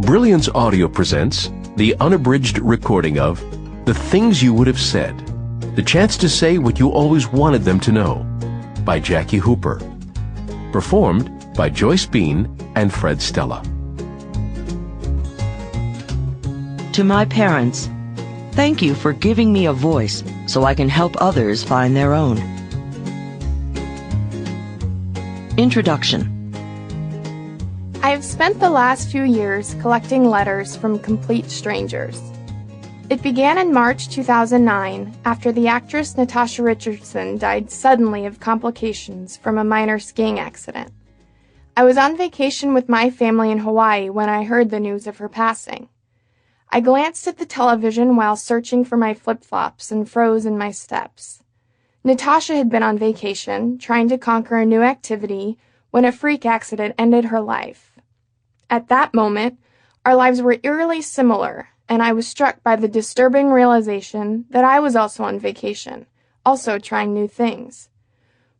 Brilliance Audio presents the unabridged recording of The Things You Would Have Said, the chance to say what you always wanted them to know, by Jackie Hooper. Performed by Joyce Bean and Fred Stella. To my parents, thank you for giving me a voice so I can help others find their own. Introduction. I have spent the last few years collecting letters from complete strangers. It began in March 2009 after the actress Natasha Richardson died suddenly of complications from a minor skiing accident. I was on vacation with my family in Hawaii when I heard the news of her passing. I glanced at the television while searching for my flip-flops and froze in my steps. Natasha had been on vacation, trying to conquer a new activity, when a freak accident ended her life. At that moment, our lives were eerily similar, and I was struck by the disturbing realization that I was also on vacation, also trying new things.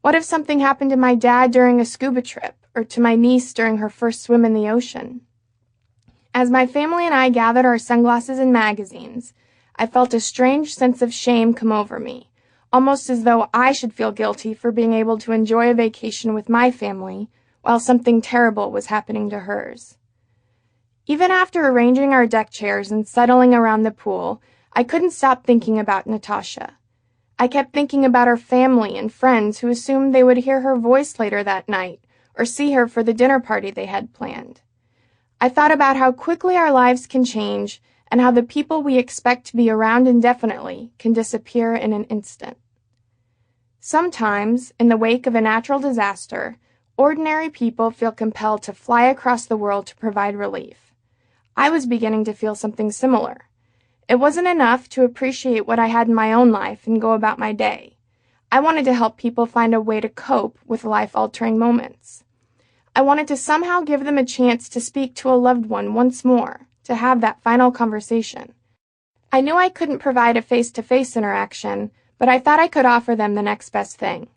What if something happened to my dad during a scuba trip, or to my niece during her first swim in the ocean? As my family and I gathered our sunglasses and magazines, I felt a strange sense of shame come over me, almost as though I should feel guilty for being able to enjoy a vacation with my family while something terrible was happening to hers. Even after arranging our deck chairs and settling around the pool, I couldn't stop thinking about Natasha. I kept thinking about her family and friends who assumed they would hear her voice later that night or see her for the dinner party they had planned. I thought about how quickly our lives can change and how the people we expect to be around indefinitely can disappear in an instant. Sometimes, in the wake of a natural disaster, ordinary people feel compelled to fly across the world to provide relief. I was beginning to feel something similar. It wasn't enough to appreciate what I had in my own life and go about my day. I wanted to help people find a way to cope with life-altering moments. I wanted to somehow give them a chance to speak to a loved one once more, to have that final conversation. I knew I couldn't provide a face-to-face interaction, but I thought I could offer them the next best thing.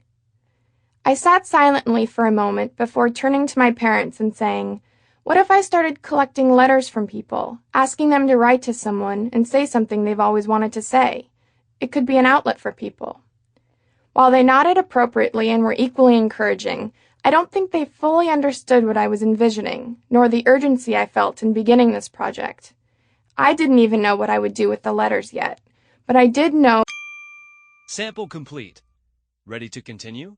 I sat silently for a moment before turning to my parents and saying, what if I started collecting letters from people, asking them to write to someone and say something they've always wanted to say? It could be an outlet for people. While they nodded appropriately and were equally encouraging, I don't think they fully understood what I was envisioning, nor the urgency I felt in beginning this project. I didn't even know what I would do with the letters yet, but I did know. Sample complete. Ready to continue?